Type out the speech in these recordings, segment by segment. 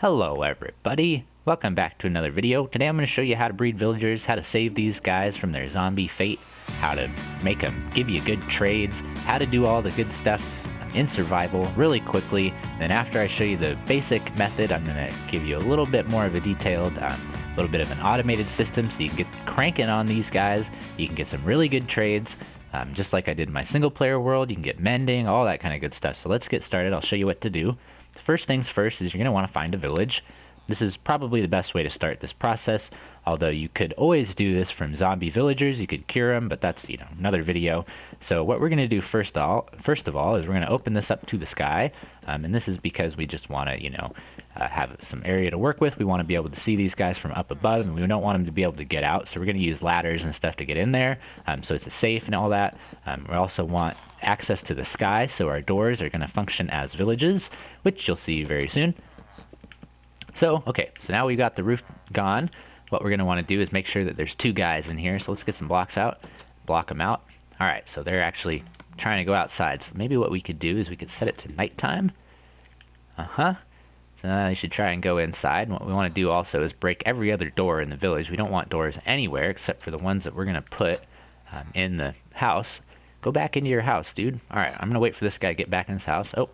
Hello everybody, welcome back to another video. Today I'm going to show you how to breed villagers, how to save these guys from their zombie fate, how to make them give you good trades, how to do all the good stuff in survival really quickly. Then after I show you the basic method, I'm going to give you a little bit more of a detailed, little bit of an automated system so you can get cranking on these guys. You can get some really good trades, just like I did in my single player world. You can get mending, all that kind of good stuff. So let's get started. I'll show you what to do. First things first is you're going to want to find a village. This is probably the best way to start this process, although you could always do this from zombie villagers. You could cure them, but that's, another video. So what we're going to do first of all is we're going to open this up to the sky, and this is because we just want to, have some area to work with. We want to be able to see these guys from up above, and we don't want them to be able to get out, so we're going to use ladders and stuff to get in there, so it's safe and all that. We also want access to the sky, so our doors are going to function as villages, which you'll see very soon. So, okay, so now we've got the roof gone. What we're going to want to do is make sure that there's two guys in here, so let's get some blocks out, block them out. Alright, so they're actually trying to go outside, so maybe what we could do is we could set it to nighttime. So now they should try and go inside. And what we want to do also is break every other door in the village. We don't want doors anywhere except for the ones that we're going to put in the house. Go back into your house, dude. Alright, I'm going to wait for this guy to get back in his house. Oh,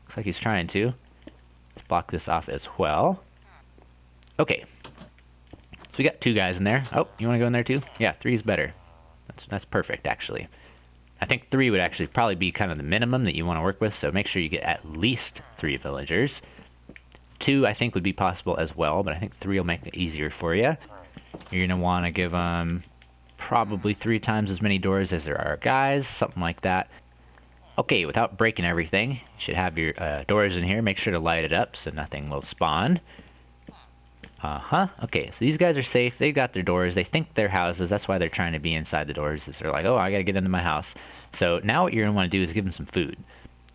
looks like he's trying to. Let's block this off as well. Okay. So we got two guys in there. Oh, you want to go in there too? Yeah, three's better. That's perfect, actually. I think three would actually probably be kind of the minimum that you want to work with, so make sure you get at least 3 villagers. 2, I think, would be possible as well, but I think 3 will make it easier for you. You're going to want to give them probably 3 times as many doors as there are guys, something like that. Okay, without breaking everything, you should have your doors in here. Make sure to light it up so nothing will spawn. Okay, so these guys are safe. They've got their doors. They think they're houses. That's why they're trying to be inside the doors. Is they're like, oh, I gotta get into my house. So now what you're gonna want to do is give them some food.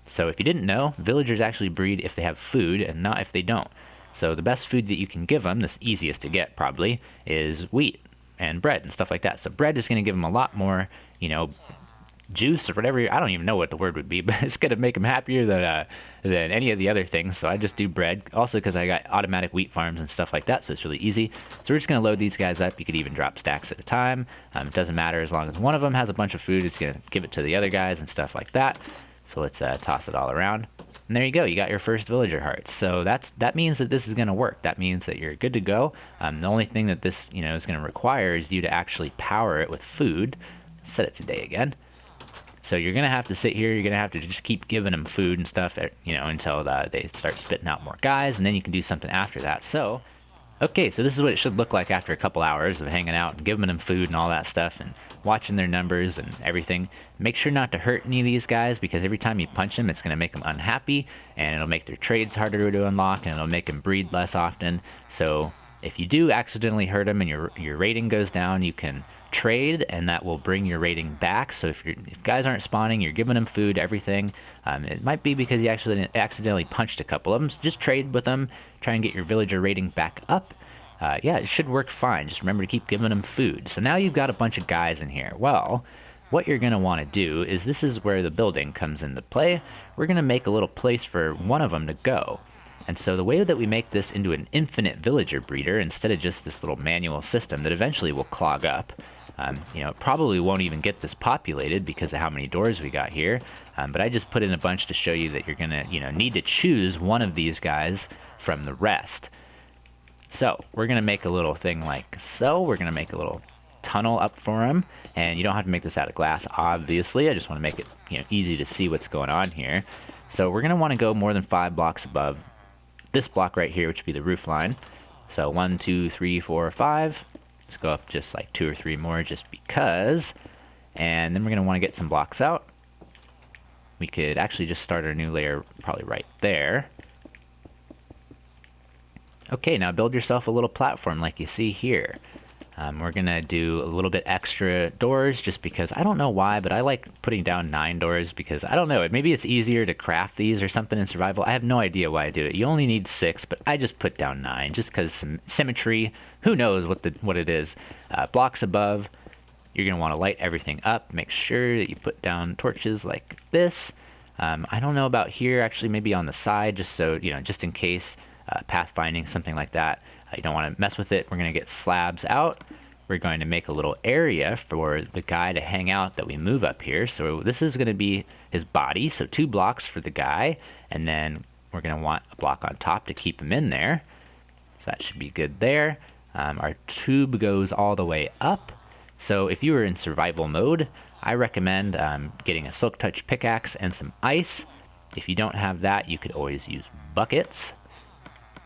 So if you didn't know, villagers actually breed if they have food and not if they don't. So the best food that you can give them, this easiest to get probably, is wheat and bread and stuff like that. So bread is gonna give them a lot more, juice or whatever. I don't even know what the word would be, but it's gonna make them happier than any of the other things. So I just do bread, also because I got automatic wheat farms and stuff like that, so it's really easy. So we're just gonna load these guys up. You could even drop stacks at a time. It doesn't matter, as long as one of them has a bunch of food, it's gonna give it to the other guys and stuff like that. So let's toss it all around. And there you go, you got your first villager heart. So that means that this is gonna work. That means that you're good to go. The only thing that this is gonna require is you to actually power it with food. Set it to day again. So you're going to have to sit here, you're going to have to just keep giving them food and stuff, until they start spitting out more guys, and then you can do something after that. So, okay, so this is what it should look like after a couple hours of hanging out and giving them food and all that stuff, and watching their numbers and everything. Make sure not to hurt any of these guys, because every time you punch them, it's going to make them unhappy, and it'll make their trades harder to unlock, and it'll make them breed less often. So if you do accidentally hurt them and your rating goes down, you can trade, and that will bring your rating back. So if guys aren't spawning, you're giving them food, everything. It might be because you actually accidentally punched a couple of them. So just trade with them, try and get your villager rating back up. Yeah, it should work fine. Just remember to keep giving them food. So now you've got a bunch of guys in here. Well, what you're going to want to do is, this is where the building comes into play. We're going to make a little place for one of them to go. And so the way that we make this into an infinite villager breeder, instead of just this little manual system that eventually will clog up, it probably won't even get this populated because of how many doors we got here. But I just put in a bunch to show you that you're going to, need to choose one of these guys from the rest. So we're going to make a little thing like so. We're going to make a little tunnel up for him. And you don't have to make this out of glass, obviously. I just want to make it, easy to see what's going on here. So we're going to want to go more than 5 blocks above this block right here, which would be the roof line. So 1, 2, 3, 4, 5. Let's go up just like 2 or 3 more just because. And then we're going to want to get some blocks out. We could actually just start our new layer probably right there. Okay, now build yourself a little platform like you see here. We're going to do a little bit extra doors just because, I don't know why, but I like putting down 9 doors because, I don't know, maybe it's easier to craft these or something in survival. I have no idea why I do it. You only need 6, but I just put down 9 just because some symmetry. Who knows what it is. Blocks above, you're going to want to light everything up. Make sure that you put down torches like this. I don't know about here, actually maybe on the side, just so, just in case pathfinding, something like that. You don't want to mess with it. We're going to get slabs out. We're going to make a little area for the guy to hang out that we move up here. So this is going to be his body, so 2 blocks for the guy, and then we're going to want a block on top to keep him in there. So that should be good there. Our tube goes all the way up. So if you were in survival mode, I recommend getting a silk touch pickaxe and some ice. If you don't have that, you could always use buckets.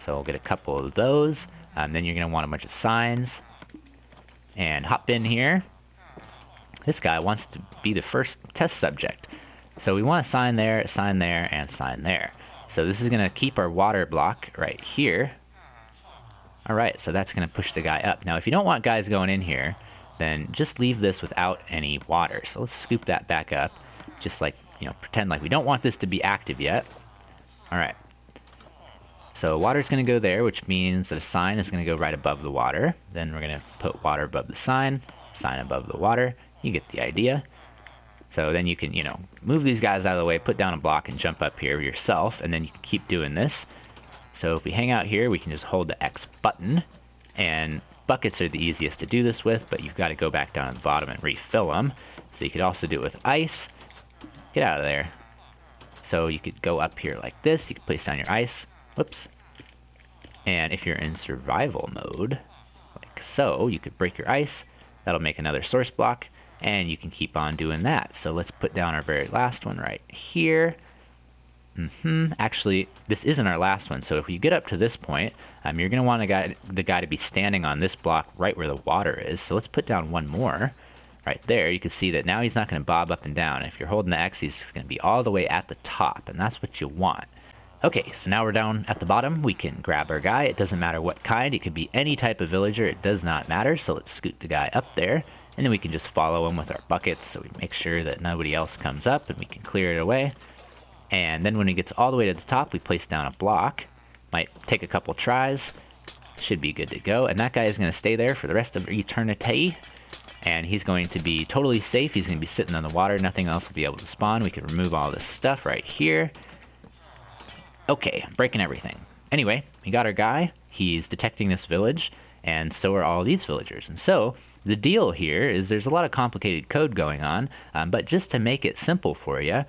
So we'll get a couple of those. Then you're going to want a bunch of signs. And hop in here. This guy wants to be the first test subject. So we want a sign there, and sign there. So this is going to keep our water block right here. Alright, so that's going to push the guy up. Now if you don't want guys going in here, then just leave this without any water. So let's scoop that back up. Just like, pretend like we don't want this to be active yet. Alright. So water's going to go there, which means that a sign is going to go right above the water. Then we're going to put water above the sign above the water. You get the idea. So then you can, move these guys out of the way, put down a block, and jump up here yourself, and then you can keep doing this. So if we hang out here, we can just hold the X button, and buckets are the easiest to do this with, but you've got to go back down to the bottom and refill them. So you could also do it with ice. Get out of there. So you could go up here like this, you could place down your ice. Whoops. And if you're in survival mode, like so, you could break your ice. That'll make another source block, and you can keep on doing that. So let's put down our very last one right here. Actually, this isn't our last one, so if you get up to this point, you're going to want the guy to be standing on this block right where the water is. So let's put down one more. Right there, you can see that now he's not going to bob up and down. If you're holding the X, he's going to be all the way at the top, and that's what you want. Okay, so now we're down at the bottom. We can grab our guy. It doesn't matter what kind. It could be any type of villager. It does not matter. So let's scoot the guy up there, and then we can just follow him with our buckets so we make sure that nobody else comes up, and we can clear it away. And then when he gets all the way to the top, we place down a block. Might take a couple tries. Should be good to go. And that guy is going to stay there for the rest of eternity. And he's going to be totally safe. He's going to be sitting on the water. Nothing else will be able to spawn. We can remove all this stuff right here. Okay, I'm breaking everything. Anyway, we got our guy. He's detecting this village, and so are all these villagers. And so the deal here is there's a lot of complicated code going on, but just to make it simple for you,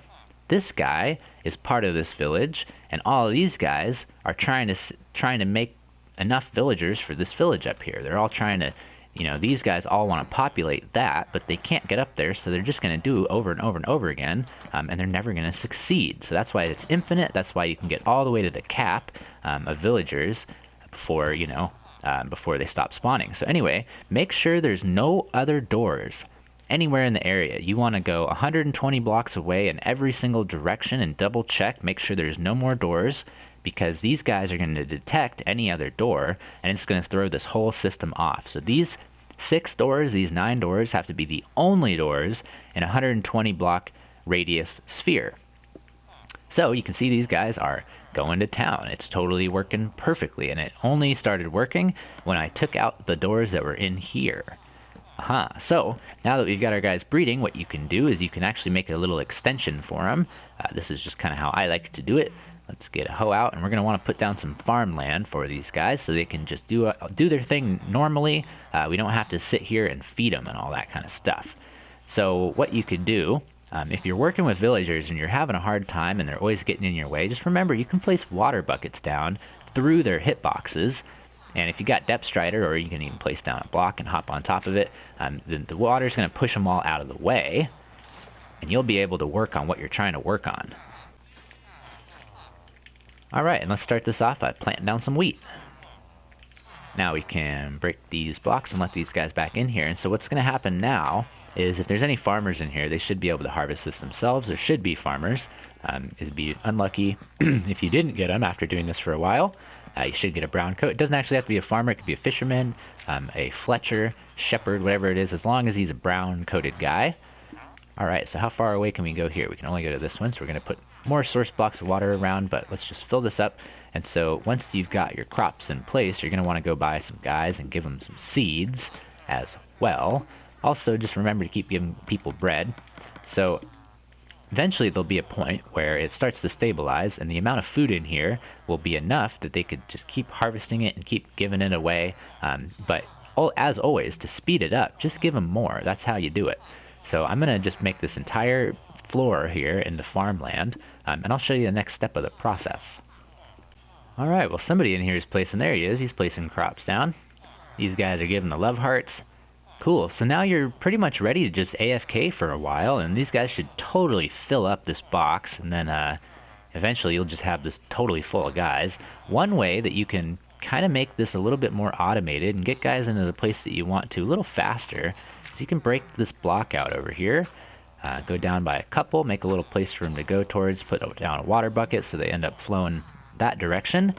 this guy is part of this village, and all of these guys are trying to make enough villagers for this village up here. They're all trying to, these guys all want to populate that, but they can't get up there, so they're just going to do over and over and over again, and they're never going to succeed. So that's why it's infinite. That's why you can get all the way to the cap of villagers before, before they stop spawning. So anyway, make sure there's no other doors anywhere in the area. You want to go 120 blocks away in every single direction and double check, make sure there's no more doors, because these guys are going to detect any other door, and it's going to throw this whole system off. So these 6 doors, these 9 doors, have to be the only doors in a 120 block radius sphere. So you can see these guys are going to town. It's totally working perfectly, and it only started working when I took out the doors that were in here. So now that we've got our guys breeding, what you can do is you can actually make a little extension for them. This is just kind of how I like to do it. Let's get a hoe out, and we're going to want to put down some farmland for these guys so they can just do their thing normally. We don't have to sit here and feed them and all that kind of stuff. So what you could do, if you're working with villagers and you're having a hard time and they're always getting in your way, just remember you can place water buckets down through their hitboxes. And if you got depth strider, or you can even place down a block and hop on top of it, then the water's going to push them all out of the way, and you'll be able to work on what you're trying to work on. Alright, and let's start this off by planting down some wheat. Now we can break these blocks and let these guys back in here. And so what's going to happen now is if there's any farmers in here, they should be able to harvest this themselves. There should be farmers. It'd be unlucky if you didn't get them after doing this for a while. You should get a brown coat. It doesn't actually have to be a farmer. It could be a fisherman, a Fletcher, shepherd, whatever it is, as long as he's a brown-coated guy. All right, so how far away can we go here? We can only go to this one, so we're going to put more source blocks of water around, but let's just fill this up. And so once you've got your crops in place, you're going to want to go buy some guys and give them some seeds as well. Also, just remember to keep giving people bread. So Eventually, there'll be a point where it starts to stabilize, and the amount of food in here will be enough that they could just keep harvesting it and keep giving it away. But as always, to speed it up, just give them more. That's how you do it. So I'm going to just make this entire floor here into farmland, and I'll show you the next step of the process. All right, well, somebody in here is placing, there he is, he's placing crops down. These guys are giving the love hearts. Cool, so now you're pretty much ready to just AFK for a while, and these guys should totally fill up this box, and then eventually you'll just have this totally full of guys. One way that you can kind of make this a little bit more automated and get guys into the place that you want to a little faster is you can break this block out over here, go down by a couple, make a little place for them to go towards, put down a water bucket so they end up flowing that direction.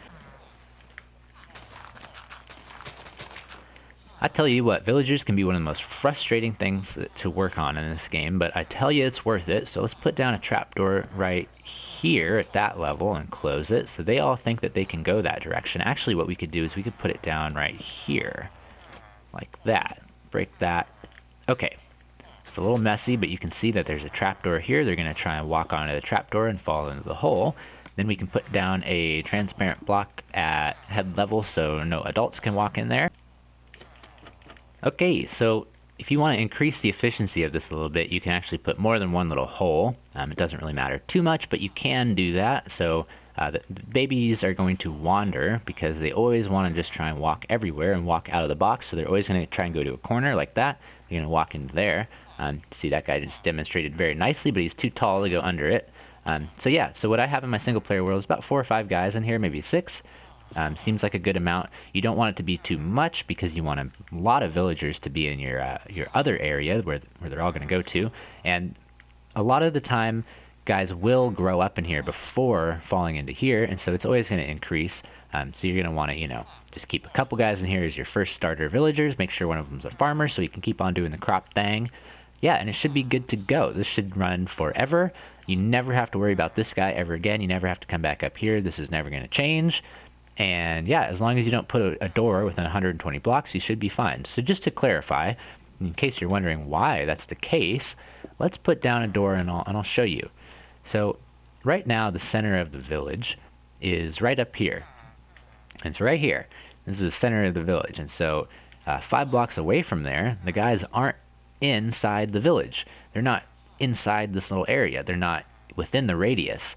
I tell you what, villagers can be one of the most frustrating things to work on in this game, but I tell you it's worth it. So let's put down a trapdoor right here at that level and close it so they all think that they can go that direction. Actually, what we could do is we could put it down right here, like that. Break that. Okay, it's a little messy, but you can see that there's a trapdoor here. They're going to try and walk onto the trapdoor and fall into the hole. Then we can put down a transparent block at head level so no adults can walk in there. Okay, so if you want to increase the efficiency of this a little bit, you can actually put more than one little hole. It doesn't really matter too much, but you can do that. So the babies are going to wander because they always want to just try and walk everywhere and walk out of the box. So they're always going to try and go to a corner like that. They're going to walk into there. See, that guy just demonstrated very nicely, but he's too tall to go under it. So yeah, so what I have in my single player world is about 4 or 5 guys in here, maybe 6. Seems like a good amount. You don't want it to be too much because you want a lot of villagers to be in your other area where they're all going to go to. And a lot of the time, guys will grow up in here before falling into here, and so it's always going to increase. So you're going to want to, just keep a couple guys in here as your first starter villagers. Make sure one of them's a farmer so you can keep on doing the crop thing. Yeah, and it should be good to go. This should run forever. You never have to worry about this guy ever again. You never have to come back up here. This is never going to change. And yeah, as long as you don't put a door within 120 blocks, you should be fine. So just to clarify, in case you're wondering why that's the case, let's put down a door and I'll show you. So right now, the center of the village is right up here. And it's right here. This is the center of the village. And so 5 blocks away from there, the guys aren't inside the village. They're not inside this little area. They're not within the radius.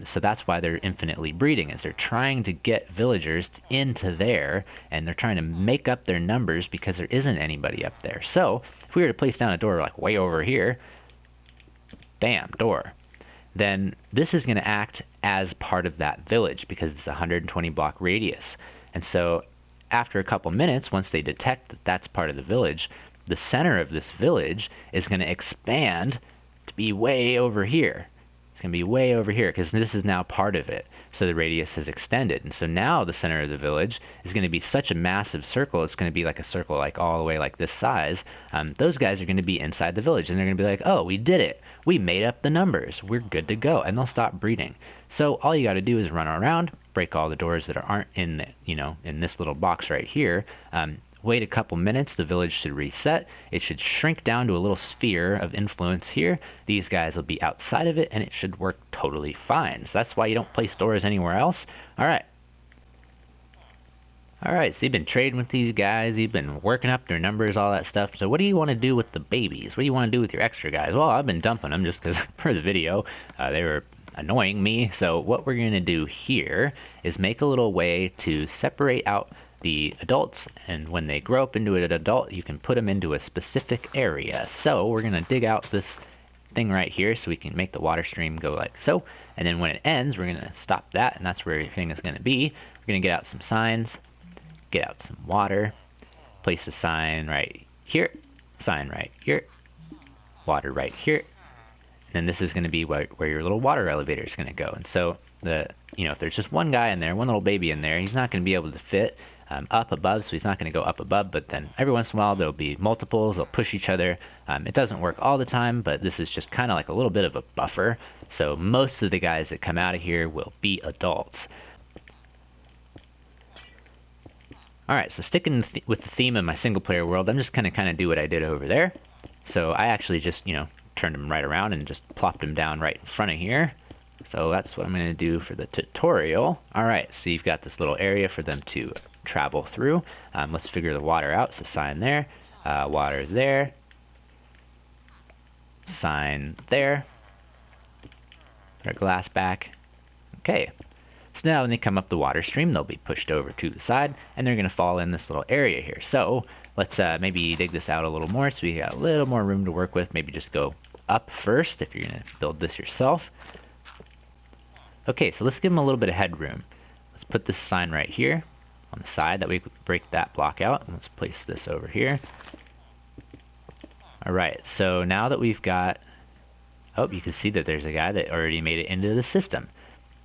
So that's why they're infinitely breeding, is they're trying to get villagers into there, and they're trying to make up their numbers because there isn't anybody up there. So if we were to place down a door like way over here, bam, door, then this is going to act as part of that village because it's a 120 block radius. And so after a couple minutes, once they detect that that's part of the village, the center of this village is going to expand to be way over here. It's going to be way over here because this is now part of it. So the radius has extended. And so now the center of the village is going to be such a massive circle. It's going to be like a circle like all the way like this size. Those guys are going to be inside the village and they're going to be like, oh, we did it. We made up the numbers. We're good to go. And they'll stop breeding. So all you got to do is run around, break all the doors that aren't in the, in this little box right here. Wait a couple minutes, the village should reset. It should shrink down to a little sphere of influence here. These guys will be outside of it, and it should work totally fine. So that's why you don't place doors anywhere else. All right. All right, so you've been trading with these guys. You've been working up their numbers, all that stuff. So what do you want to do with the babies? What do you want to do with your extra guys? Well, I've been dumping them just because for the video, they were annoying me. So what we're going to do here is make a little way to separate out the adults, and when they grow up into an adult, you can put them into a specific area. So we're going to dig out this thing right here so we can make the water stream go like so, and then when it ends, we're going to stop that, and that's where everything is going to be. We're going to get out some signs, get out some water, place a sign right here, sign right here, water right here, and then this is going to be where your little water elevator is going to go. And so if there's just one guy in there, one little baby in there, he's not going to be able to fit up above, so he's not going to go up above, but then every once in a while there'll be multiples, they'll push each other. It doesn't work all the time, but this is just kind of like a little bit of a buffer, so most of the guys that come out of here will be adults. Alright, so sticking with the theme of my single player world, I'm just going to kind of do what I did over there. So I actually just, turned them right around and just plopped them down right in front of here. So that's what I'm going to do for the tutorial. All right, so you've got this little area for them to travel through. Let's figure the water out. So sign there, water there, sign there. Put our glass back. Okay. So now when they come up the water stream, they'll be pushed over to the side, and they're going to fall in this little area here. So let's maybe dig this out a little more so we got a little more room to work with. Maybe just go up first if you're going to build this yourself. Okay, so let's give them a little bit of headroom. Let's put this sign right here on the side. That way we can break that block out. And let's place this over here. All right, so now that we've got... Oh, you can see that there's a guy that already made it into the system.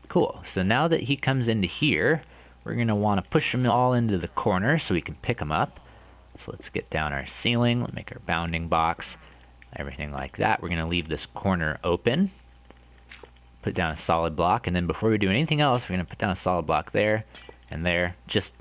Cool. So now that he comes into here, we're going to want to push them all into the corner so we can pick them up. So let's get down our ceiling. Let's make our bounding box, everything like that. We're going to leave this corner open. Put down a solid block, and then before we do anything else, we're going to put down a solid block there and there, just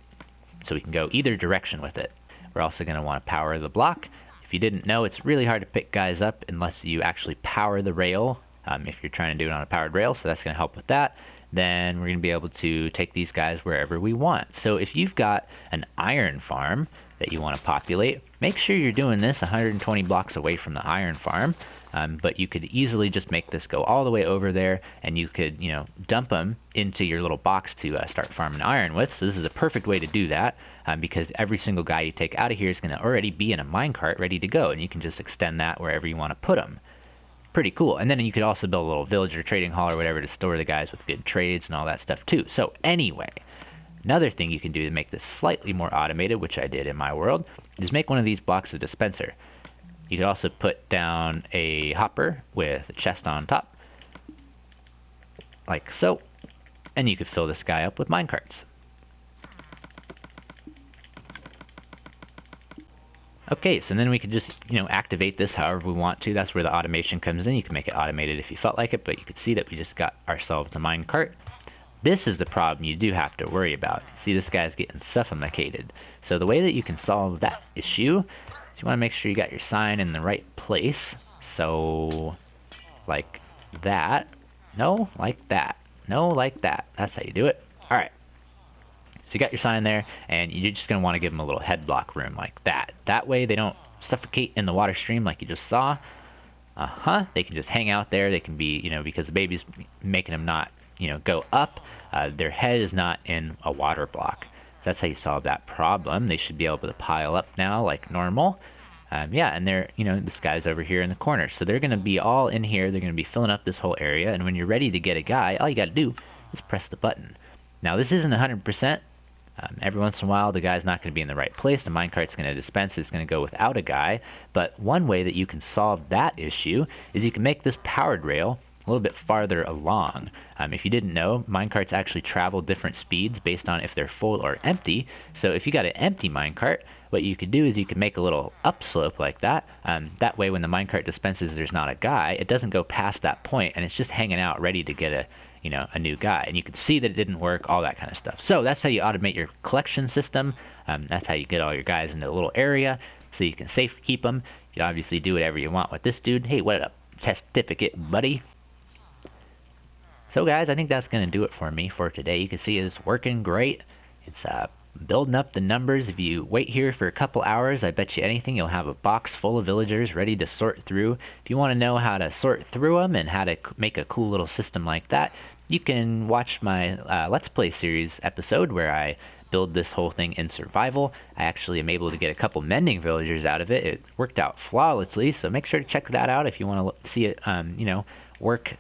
so we can go either direction with it. We're also going to want to power the block. If you didn't know, it's really hard to pick guys up unless you actually power the rail, if you're trying to do it on a powered rail, so that's going to help with that. Then we're going to be able to take these guys wherever we want. So if you've got an iron farm that you want to populate, make sure you're doing this 120 blocks away from the iron farm. But you could easily just make this go all the way over there, and you could, dump them into your little box to start farming iron with. So this is a perfect way to do that, because every single guy you take out of here is going to already be in a minecart ready to go, and you can just extend that wherever you want to put them. Pretty cool. And then you could also build a little villager trading hall or whatever to store the guys with good trades and all that stuff too. So anyway, another thing you can do to make this slightly more automated, which I did in my world, is make one of these blocks a dispenser. You could also put down a hopper with a chest on top, like so, and you could fill this guy up with minecarts. Okay, so then we could just, activate this however we want to. That's where the automation comes in. You can make it automated if you felt like it, but you could see that we just got ourselves a minecart. This is the problem you do have to worry about. See, this guy's getting suffocated. So the way that you can solve that issue is you want to make sure you got your sign in the right place. So, like that. No, like that. No, like that. That's how you do it. All right. So you got your sign there, and you're just going to want to give them a little head block room like that. That way they don't suffocate in the water stream like you just saw. They can just hang out there. They can be, because the baby's making them not, go up. Their head is not in a water block. That's how you solve that problem. They should be able to pile up now like normal. Yeah, and they're, this guy's over here in the corner. So they're going to be all in here. They're going to be filling up this whole area. And when you're ready to get a guy, all you got to do is press the button. Now, this isn't 100%. Every once in a while, the guy's not going to be in the right place. The minecart's going to dispense. It's going to go without a guy. But one way that you can solve that issue is you can make this powered rail a little bit farther along. If you didn't know, minecarts actually travel different speeds based on if they're full or empty. So if you got an empty minecart, what you could do is you can make a little upslope like that. That way, when the minecart dispenses, there's not a guy. It doesn't go past that point, and it's just hanging out ready to get a new guy. And you can see that it didn't work, all that kind of stuff. So that's how you automate your collection system. That's how you get all your guys into a little area so you can safe keep them. You can obviously do whatever you want with this dude. Hey, what up, testificate, buddy? So guys, I think that's going to do it for me for today. You can see it's working great. It's building up the numbers. If you wait here for a couple hours, I bet you anything you'll have a box full of villagers ready to sort through. If you want to know how to sort through them and how to make a cool little system like that, you can watch my Let's Play series episode where I build this whole thing in survival. I actually am able to get a couple mending villagers out of it. It worked out flawlessly, so make sure to check that out if you want to see it, work.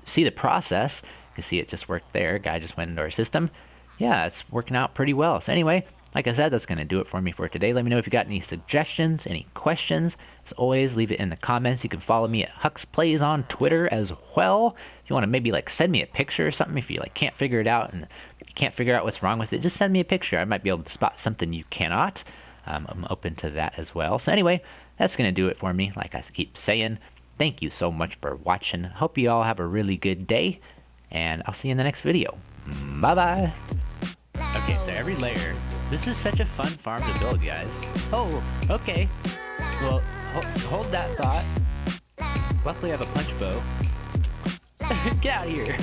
See the process. You can see it just worked there. Guy just went into our system. Yeah, it's working out pretty well. So anyway, like I said, that's going to do it for me for today. Let me know if you got any suggestions, any questions. As always, leave it in the comments. You can follow me at Hux Plays on Twitter as well. If you want to maybe send me a picture or something, if you can't figure it out and you can't figure out what's wrong with it, just send me a picture. I might be able to spot something you cannot. I'm open to that as well. So anyway, that's going to do it for me. Like I keep saying, thank you so much for watching. Hope you all have a really good day, and I'll see you in the next video. Bye-bye. Okay, so every layer, this is such a fun farm to build, guys. Oh, okay. Well, hold that thought. Luckily I have a punch bow. Get out of here.